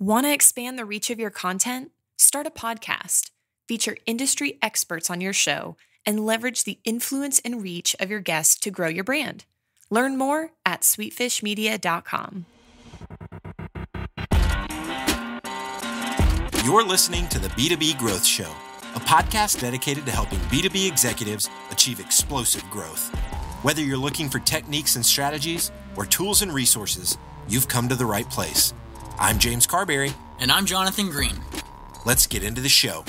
Want to expand the reach of your content? Start a podcast. Feature industry experts on your show and leverage the influence and reach of your guests to grow your brand. Learn more at sweetfishmedia.com. You're listening to the B2B Growth Show, a podcast dedicated to helping B2B executives achieve explosive growth. Whether you're looking for techniques and strategies or tools and resources, you've come to the right place. I'm James Carberry. And I'm Jonathan Green. Let's get into the show.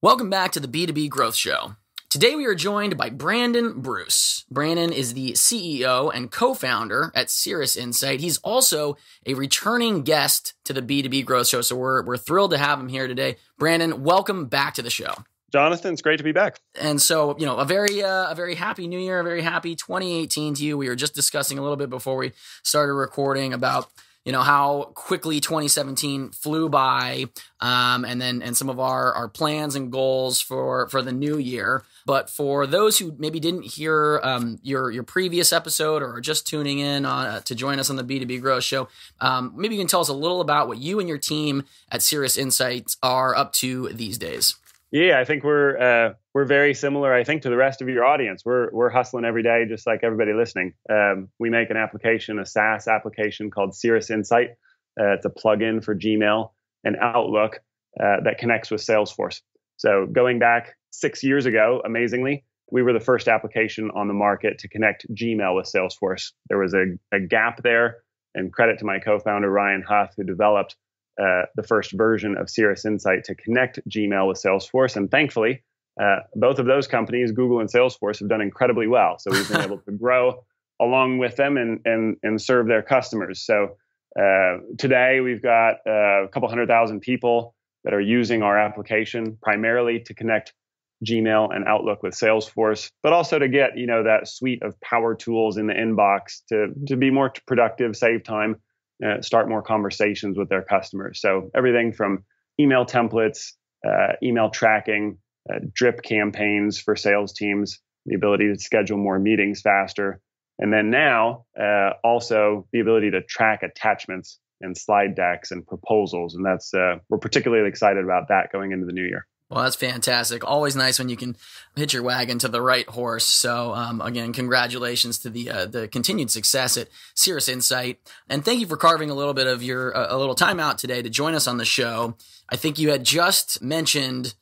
Welcome back to the B2B Growth Show. Today we are joined by Brandon Bruce. Brandon is the CEO and co-founder at Cirrus Insight. He's also a returning guest to the B2B Growth Show, so we're thrilled to have him here today. Brandon, welcome back to the show. Jonathan, it's great to be back. And so, a very happy new year, a very happy 2018 to you. We were just discussing a little bit before we started recording about, how quickly 2017 flew by, and some of our plans and goals for the new year. But for those who maybe didn't hear your previous episode or are just tuning in to join us on the B2B Growth Show, maybe you can tell us a little about what you and your team at Cirrus Insight are up to these days. Yeah, I think we're very similar, I think, to the rest of your audience. We're hustling every day, just like everybody listening. We make an application, a SaaS application called Cirrus Insight. It's a plugin for Gmail and Outlook that connects with Salesforce. So going back 6 years ago, amazingly, we were the first application on the market to connect Gmail with Salesforce. There was a gap there, and credit to my co-founder, Ryan Huff, who developed the first version of Cirrus Insight to connect Gmail with Salesforce. And thankfully, both of those companies, Google and Salesforce, have done incredibly well. So we've been able to grow along with them and serve their customers. So today we've got a couple 100,000 people that are using our application primarily to connect Gmail and Outlook with Salesforce, but also to get, that suite of power tools in the inbox to be more productive, save time, start more conversations with their customers. So everything from email templates, email tracking, drip campaigns for sales teams, the ability to schedule more meetings faster. And then now also the ability to track attachments and slide decks and proposals. And that's we're particularly excited about that going into the new year. Well, that's fantastic. Always nice when you can hitch your wagon to the right horse. So again, congratulations to the continued success at Cirrus Insight. And thank you for carving a little bit of your a little time out today to join us on the show. I think you had just mentioned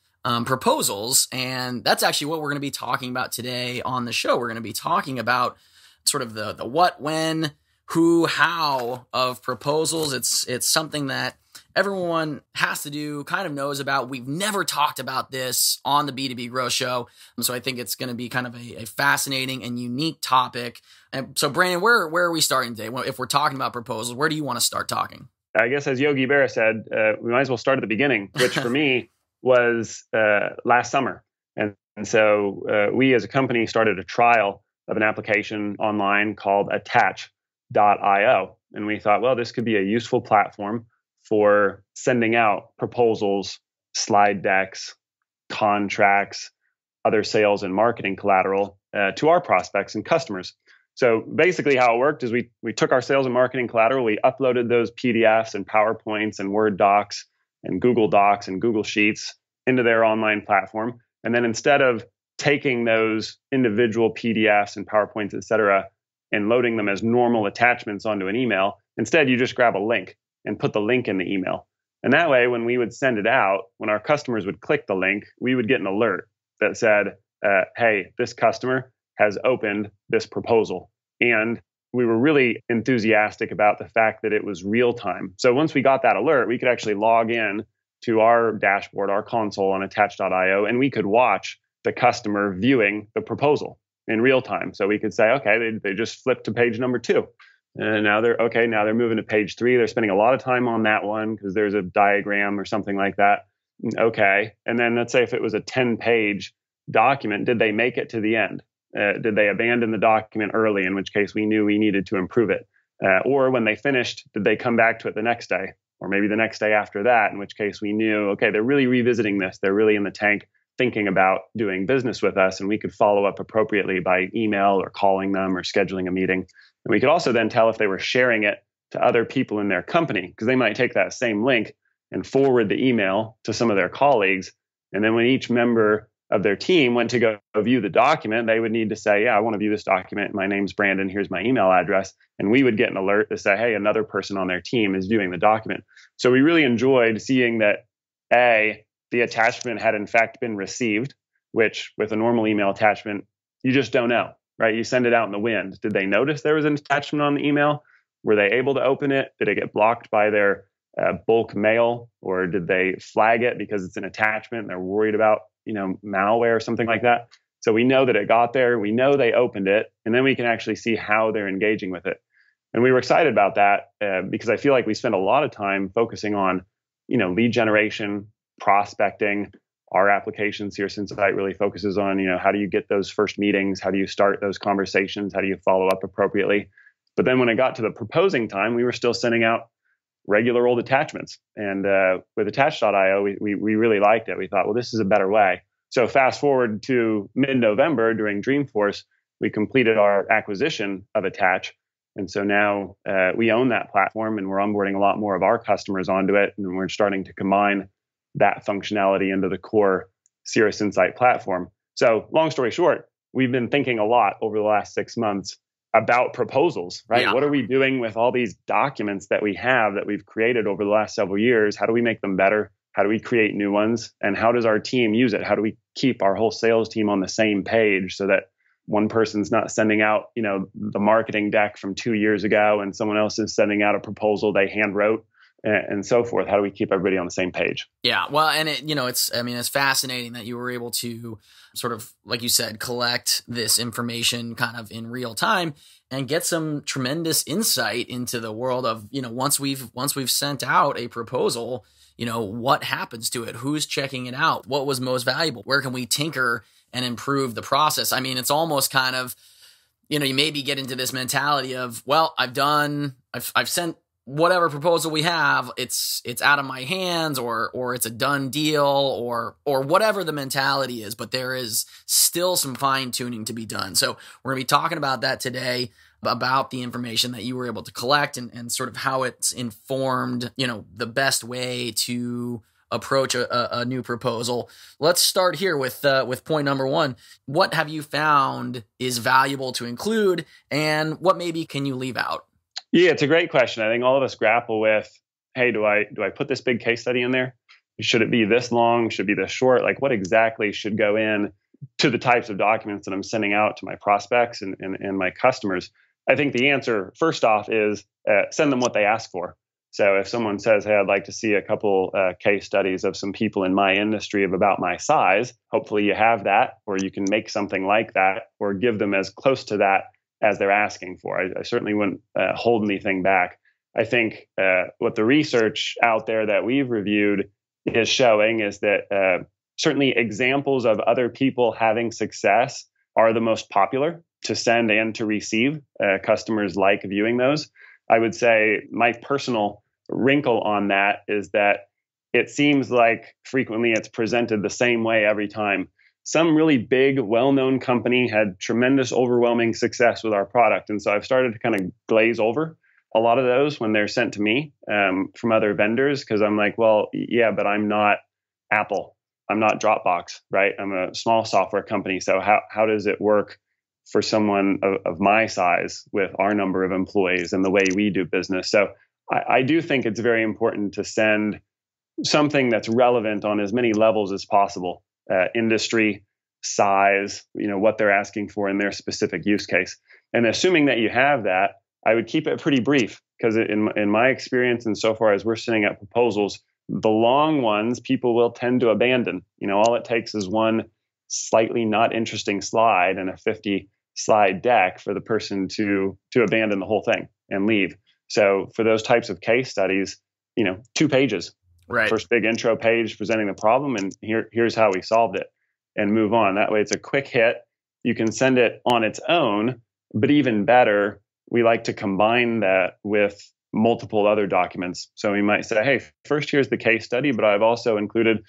proposals, and that's actually what we're going to be talking about today on the show. We're going to be talking about sort of the what, when, who, how of proposals. It's something that everyone has to do, kind of knows about. We've never talked about this on the B2B Growth Show. So I think it's going to be kind of a fascinating and unique topic. And so Brandon, where are we starting today? If we're talking about proposals, where do you want to start talking? I guess as Yogi Berra said, we might as well start at the beginning, which for me was last summer. And so we as a company started a trial of an application online called attach.io. And we thought, well, this could be a useful platform for sending out proposals, slide decks, contracts, other sales and marketing collateral to our prospects and customers. So basically how it worked is we took our sales and marketing collateral, we uploaded those PDFs and PowerPoints and Word docs and Google Docs and Google Sheets into their online platform. And then instead of taking those individual PDFs and PowerPoints, et cetera, and loading them as normal attachments onto an email, instead you just grab a link and put the link in the email. And that way, when we would send it out, when our customers would click the link, we would get an alert that said, hey, this customer has opened this proposal. And we were really enthusiastic about the fact that it was real time. So once we got that alert, we could actually log in to our dashboard, our console on attach.io, and we could watch the customer viewing the proposal in real time. So we could say, okay, they just flipped to page number 2. And now they're moving to page 3. They're spending a lot of time on that one because there's a diagram or something like that. Okay. And then let's say if it was a 10-page document, did they make it to the end? Did they abandon the document early, in which case we knew we needed to improve it? Or when they finished, did they come back to it the next day? Or maybe the next day after that, in which case we knew, okay, they're really revisiting this. They're really in the tank thinking about doing business with us, and we could follow up appropriately by email or calling them or scheduling a meeting. And we could also then tell if they were sharing it to other people in their company, because they might take that same link and forward the email to some of their colleagues. And then when each member of their team went to go view the document, they would need to say, yeah, I want to view this document. My name's Brandon. Here's my email address. And we would get an alert to say, hey, another person on their team is viewing the document. So we really enjoyed seeing that, A, the attachment had in fact been received, which with a normal email attachment, you just don't know, right? You send it out in the wind. Did they notice there was an attachment on the email? Were they able to open it? Did it get blocked by their bulk mail, or did they flag it because it's an attachment and they're worried about, malware or something like that? So we know that it got there. We know they opened it, and then we can actually see how they're engaging with it. And we were excited about that because I feel like we spend a lot of time focusing on, lead generation, prospecting. Our application, Cirrus Insight, really focuses on, how do you get those first meetings? How do you start those conversations? How do you follow up appropriately? But then when it got to the proposing time, we were still sending out regular old attachments. And with attach.io, we really liked it. We thought, well, this is a better way. So fast forward to mid-November during Dreamforce, we completed our acquisition of Attach. And so now we own that platform, and we're onboarding a lot more of our customers onto it. And we're starting to combine that functionality into the core Cirrus Insight platform. So long story short, we've been thinking a lot over the last 6 months about proposals, right? Yeah. What are we doing with all these documents that we have that we've created over the last several years? How do we make them better? How do we create new ones? And how does our team use it? How do we keep our whole sales team on the same page so that one person's not sending out, the marketing deck from 2 years ago and someone else is sending out a proposal they hand wrote, and so forth? How do we keep everybody on the same page? Yeah. Well, and it's fascinating that you were able to sort of, like you said, collect this information kind of in real time and get some tremendous insight into the world of, once we've sent out a proposal, what happens to it? Who's checking it out? What was most valuable? Where can we tinker and improve the process? I mean, it's almost kind of, you maybe get into this mentality of, well, I've sent whatever proposal we have, it's out of my hands, or it's a done deal, or whatever the mentality is, but there is still some fine tuning to be done. So we're going to be talking about that today, about the information that you were able to collect and sort of how it's informed, the best way to approach a new proposal. Let's start here with point number one. What have you found is valuable to include, and what maybe can you leave out? Yeah, it's a great question. I think all of us grapple with, hey, do I put this big case study in there? Should it be this long? Should it be this short? Like, what exactly should go in to the types of documents that I'm sending out to my prospects and my customers? I think the answer, first off, is send them what they ask for. So if someone says, hey, I'd like to see a couple case studies of some people in my industry of about my size, hopefully you have that, or you can make something like that, or give them as close to that as they're asking for. I certainly wouldn't hold anything back. I think what the research out there that we've reviewed is showing is that certainly examples of other people having success are the most popular to send and to receive. Customers like viewing those. I would say my personal wrinkle on that is that it seems like frequently it's presented the same way every time. Some really big, well-known company had tremendous, overwhelming success with our product. And so I've started to kind of glaze over a lot of those when they're sent to me from other vendors, because I'm like, well, yeah, but I'm not Apple. I'm not Dropbox, right? I'm a small software company. So how does it work for someone of my size with our number of employees and the way we do business? So I do think it's very important to send something that's relevant on as many levels as possible. Industry, size, what they're asking for in their specific use case. And assuming that you have that, I would keep it pretty brief, because in my experience, and so far as we're sending out proposals, the long ones people will tend to abandon. All it takes is one slightly not interesting slide and a 50 slide deck for the person to abandon the whole thing and leave. So for those types of case studies, 2 pages. Right. First big intro page presenting the problem, and here's how we solved it, and move on. That way it's a quick hit. You can send it on its own, but even better, we like to combine that with multiple other documents. So we might say, hey, first here's the case study, but I've also included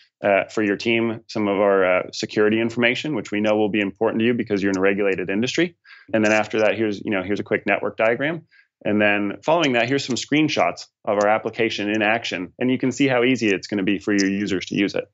for your team some of our security information, which we know will be important to you because you're in a regulated industry. And then after that, here's a quick network diagram. And then following that, here's some screenshots of our application in action. And you can see how easy it's going to be for your users to use it.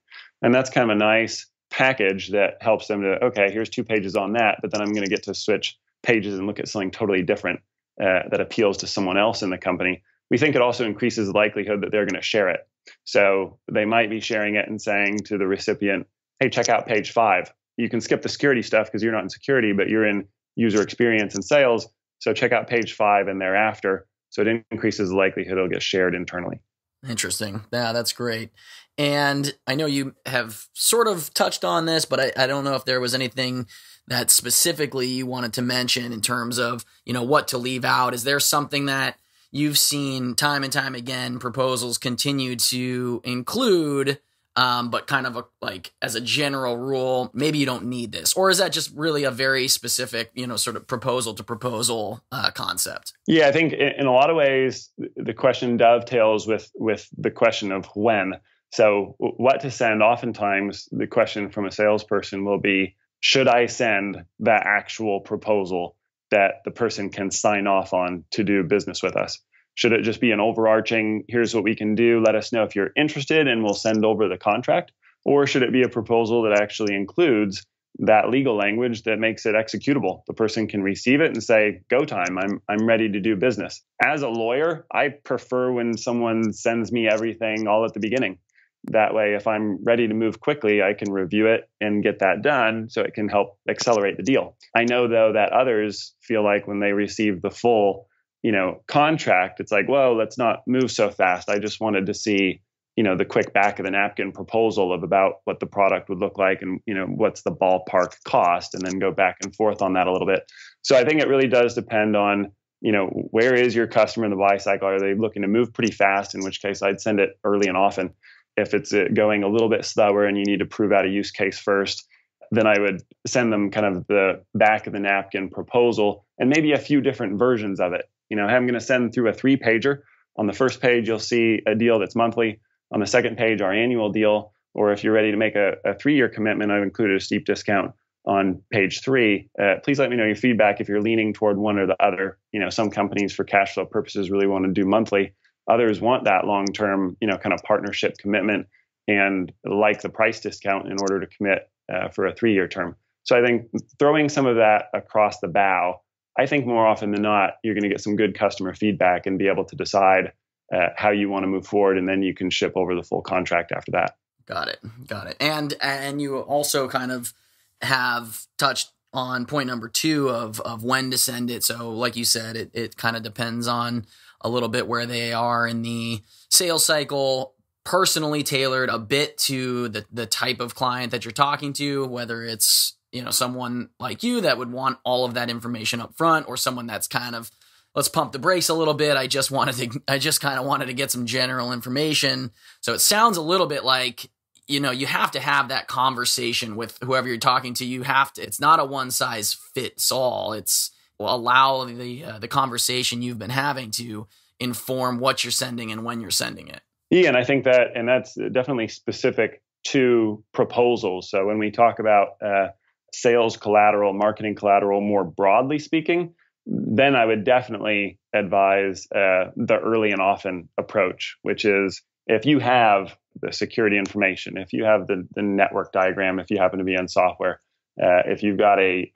And that's kind of a nice package that helps them to, okay, here's 2 pages on that, but then I'm going to get to switch pages and look at something totally different that appeals to someone else in the company. We think it also increases the likelihood that they're going to share it. So they might be sharing it and saying to the recipient, hey, check out page 5. You can skip the security stuff because you're not in security, but you're in user experience and sales. So check out page 5 and thereafter. So it increases the likelihood it'll get shared internally. Interesting. Yeah, that's great. And I know you have sort of touched on this, but I don't know if there was anything that specifically you wanted to mention in terms of, what to leave out. Is there something that you've seen time and time again, proposals continue to include, but kind of like as a general rule, maybe you don't need this? Or is that just really a very specific, sort of proposal to proposal concept? Yeah, I think in a lot of ways, the question dovetails with the question of when. So what to send, oftentimes the question from a salesperson will be, should I send that actual proposal that the person can sign off on to do business with us? Should it just be an overarching, here's what we can do, let us know if you're interested, and we'll send over the contract? Or should it be a proposal that actually includes that legal language that makes it executable? The person can receive it and say, go time, I'm ready to do business. As a lawyer, I prefer when someone sends me everything all at the beginning. That way, if I'm ready to move quickly, I can review it and get that done so it can help accelerate the deal. I know, though, that others feel like when they receive the full, contract, it's like, whoa, let's not move so fast. I just wanted to see, the quick back of the napkin proposal of about what the product would look like and, what's the ballpark cost, and then go back and forth on that a little bit. So I think it really does depend on, where is your customer in the buy cycle? Are they looking to move pretty fast? In which case I'd send it early and often. If it's going a little bit slower and you need to prove out a use case first, then I would send them kind of the back of the napkin proposal and maybe a few different versions of it. I'm going to send through a 3-pager. On the first page, you'll see a deal that's monthly. On the second page, our annual deal. Or if you're ready to make a 3-year commitment, I've included a steep discount on page 3. Please let me know your feedback if you're leaning toward one or the other. Some companies for cash flow purposes really want to do monthly. Others want that long-term, kind of partnership commitment and like the price discount in order to commit for a 3-year term. So I think throwing some of that across the bow, I think more often than not, you're going to get some good customer feedback and be able to decide how you want to move forward. And then you can ship over the full contract after that. Got it. And you also kind of have touched on point number 2 of when to send it. So like you said, it kind of depends on a little bit where they are in the sales cycle, personally tailored a bit to the type of client that you're talking to, whether it's, someone like you that would want all of that information up front, or someone that's kind of, let's pump the brakes a little bit. I just kind of wanted to get some general information. So it sounds a little bit like, you have to have that conversation with whoever you're talking to. It's not a one size fits all. Allow the conversation you've been having to inform what you're sending and when you're sending it. Yeah, and I think that's definitely specific to proposals. So when we talk about sales collateral, marketing collateral, more broadly speaking, then I would definitely advise the early and often approach, which is if you have the security information, if you have the network diagram, if you happen to be on software, if you've got a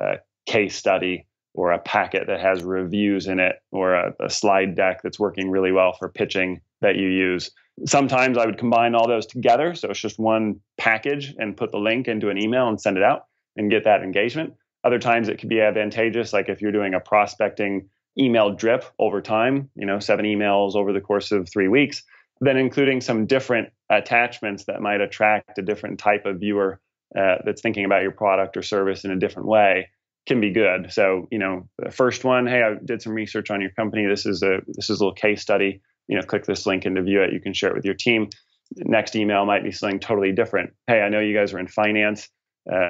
case study or a packet that has reviews in it, or a slide deck that's working really well for pitching that you use. Sometimes I would combine all those together. So it's just one package and put the link into an email and send it out and get that engagement. Other times it could be advantageous, like if you're doing a prospecting email drip over time, 7 emails over the course of 3 weeks, then including some different attachments that might attract a different type of viewer that's thinking about your product or service in a different way can be good. So, the first one, hey, I did some research on your company. This is a little case study. Click this link and to view it. You can share it with your team. Next email might be something totally different. Hey, I know you guys are in finance.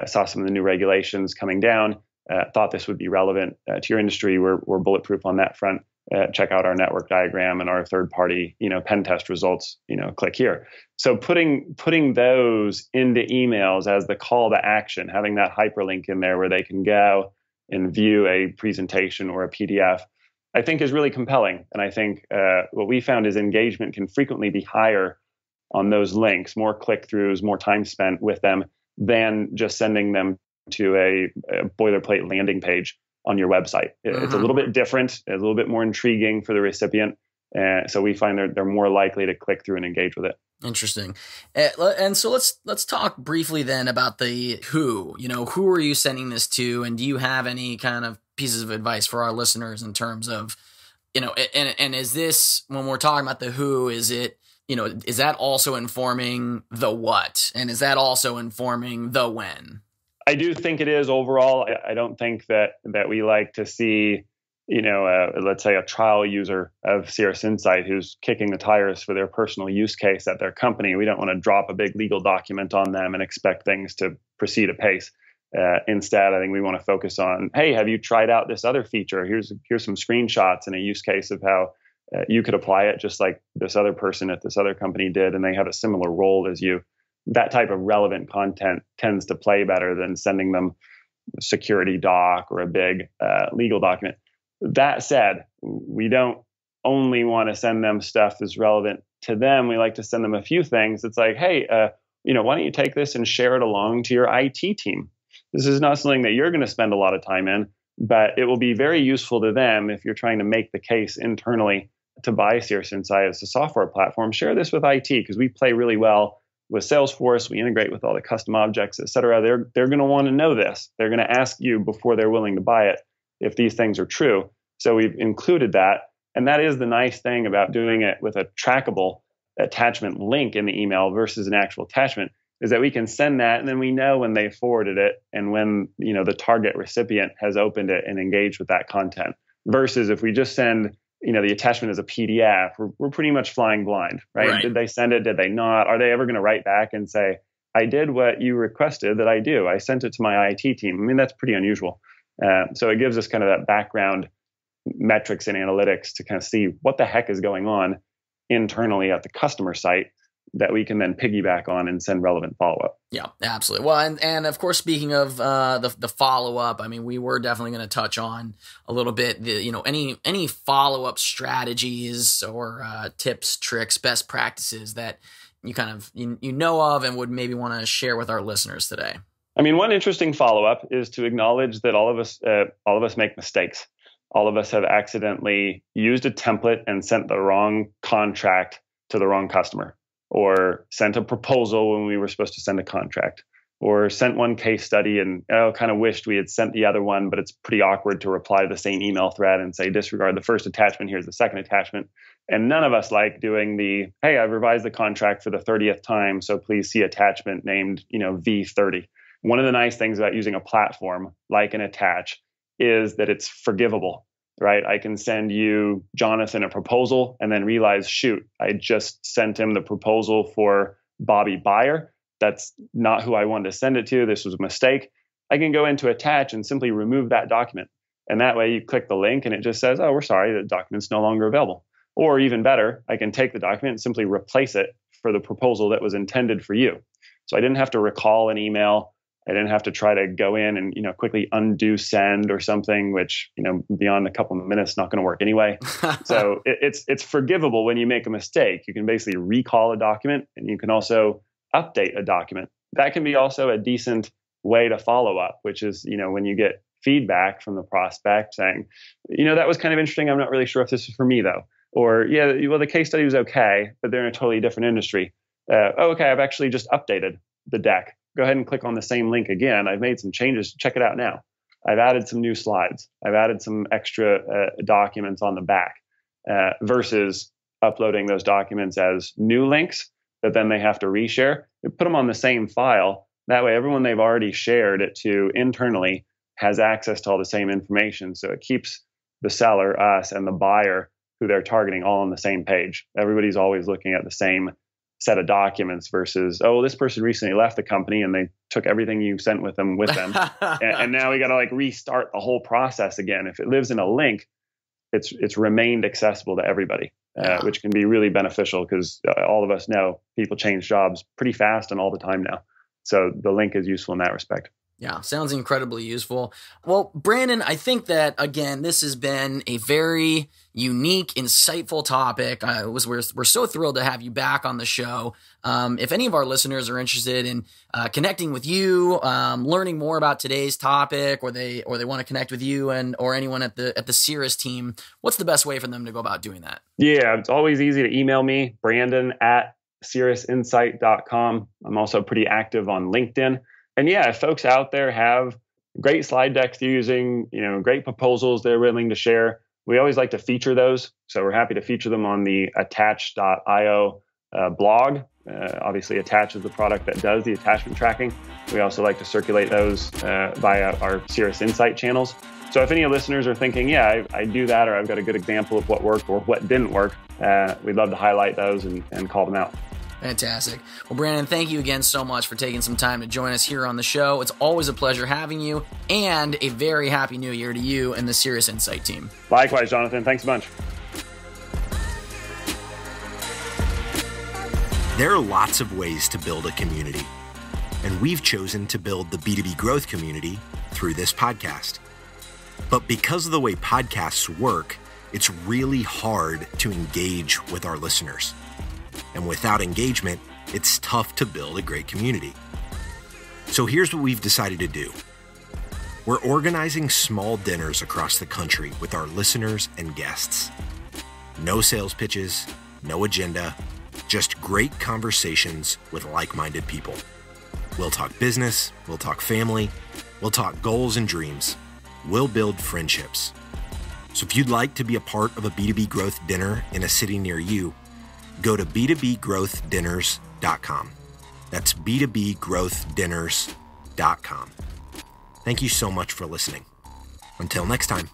Saw some of the new regulations coming down. Thought this would be relevant to your industry. We're bulletproof on that front. check out our network diagram and our third-party, pen test results, click here. So putting those into emails as the call to action, having that hyperlink in there where they can go and view a presentation or a PDF, I think is really compelling. And I think what we found is engagement can frequently be higher on those links, more click-throughs, more time spent with them than just sending them to a boilerplate landing page on your website. It's a little bit different, it's a little bit more intriguing for the recipient. So we find they're more likely to click through and engage with it. Interesting. And so let's talk briefly then about the who. Who are you sending this to, and do you have any kind of pieces of advice for our listeners in terms of, and is this, when we're talking about the who, is it, is that also informing the what, and is that also informing the when? I do think it is overall. I don't think that we like to see, let's say a trial user of Cirrus Insight who's kicking the tires for their personal use case at their company. We don't want to drop a big legal document on them and expect things to proceed apace. Instead, I think we want to focus on, hey, have you tried out this other feature? Here's some screenshots and a use case of how you could apply it just like this other person at this other company did, and they have a similar role as you. That type of relevant content tends to play better than sending them a security doc or a big legal document. That said, we don't only want to send them stuff that's relevant to them. We like to send them a few things. It's like, hey, why don't you take this and share it along to your IT team? This is not something that you're going to spend a lot of time in, but it will be very useful to them if you're trying to make the case internally to buy Cirrus Insight as a software platform. Share this with IT because we play really well with Salesforce. We integrate with all the custom objects, et cetera. They're going to want to know this. They're going to ask you before they're willing to buy it if these things are true. So we've included that. And that is the nice thing about doing it with a trackable attachment link in the email versus an actual attachment, is that we can send that and then we know when they forwarded it and when the target recipient has opened it and engaged with that content. Versus if we just send the attachment as a PDF, we're pretty much flying blind, right? Did they send it? Did they not? Are they ever going to write back and say, I did what you requested that I do. I sent it to my IT team. I mean, that's pretty unusual. So it gives us kind of that background metrics and analytics to kind of see what the heck is going on internally at the customer site that we can then piggyback on and send relevant follow-up. Yeah, absolutely. Well, and of course, speaking of the follow-up, I mean, we were definitely going to touch on a little bit, any follow-up strategies or tips, tricks, best practices that you kind of, you know of and would maybe want to share with our listeners today. I mean, one interesting follow-up is to acknowledge that all of us make mistakes. All of us have accidentally used a template and sent the wrong contract to the wrong customer, or sent a proposal when we were supposed to send a contract, or sent one case study and kind of wished we had sent the other one, but it's pretty awkward to reply to the same email thread and say, disregard the first attachment, here's the second attachment. And none of us like doing the, hey, I've revised the contract for the 30th time, so please see attachment named, V30. One of the nice things about using a platform like an attach is that it's forgivable, right? I can send you, Jonathan, a proposal and then realize, shoot, I just sent him the proposal for Bobby Buyer. That's not who I wanted to send it to. This was a mistake. I can go into attach and simply remove that document. And that way you click the link and it just says, oh, we're sorry, the document's no longer available. Or even better, I can take the document and simply replace it for the proposal that was intended for you. So I didn't have to recall an email. I didn't have to try to go in and, quickly undo send or something, which, beyond a couple of minutes, not going to work anyway. So it's forgivable when you make a mistake. You can basically recall a document and you can also update a document. That can be also a decent way to follow up, which is, when you get feedback from the prospect saying, that was kind of interesting. I'm not really sure if this is for me though. Or, yeah, well, the case study was okay, but they're in a totally different industry. Okay, I've actually just updated the deck. Go ahead and click on the same link again. I've made some changes. Check it out now. I've added some new slides. I've added some extra documents on the back versus uploading those documents as new links that then they have to reshare. You put them on the same file. That way, everyone they've already shared it to internally has access to all the same information. So it keeps the seller, us, and the buyer who they're targeting all on the same page. Everybody's always looking at the same set of documents versus, oh, this person recently left the company and they took everything you sent with them. And now we got to restart the whole process again. If it lives in a link, it's remained accessible to everybody, which can be really beneficial because all of us know people change jobs pretty fast and all the time now. So the link is useful in that respect. Yeah, sounds incredibly useful. Well, Brandon, I think that, again, this has been a very unique, insightful topic. We're so thrilled to have you back on the show. If any of our listeners are interested in connecting with you, learning more about today's topic, or they want to connect with you or anyone at the Cirrus team, what's the best way for them to go about doing that? Yeah, it's always easy to email me, brandon@cirrusinsight.com. I'm also pretty active on LinkedIn. And yeah, if folks out there have great slide decks they're using, great proposals they're willing to share, we always like to feature those. So we're happy to feature them on the attach.io blog. Obviously, Attach is the product that does the attachment tracking. We also like to circulate those via our Cirrus Insight channels. So if any listeners are thinking, yeah, I do that, or I've got a good example of what worked or what didn't work, we'd love to highlight those and call them out. Fantastic. Well, Brandon, thank you again so much for taking some time to join us here on the show. It's always a pleasure having you, and a very happy new year to you and the Cirrus Insight team. Likewise, Jonathan. Thanks a bunch. There are lots of ways to build a community, and we've chosen to build the B2B growth community through this podcast. But because of the way podcasts work, it's really hard to engage with our listeners. And without engagement, it's tough to build a great community. So here's what we've decided to do. We're organizing small dinners across the country with our listeners and guests. No sales pitches, no agenda, just great conversations with like-minded people. We'll talk business, we'll talk family, we'll talk goals and dreams. We'll build friendships. So if you'd like to be a part of a B2B growth dinner in a city near you, go to b2bgrowthdinners.com. That's b2bgrowthdinners.com. Thank you so much for listening. Until next time.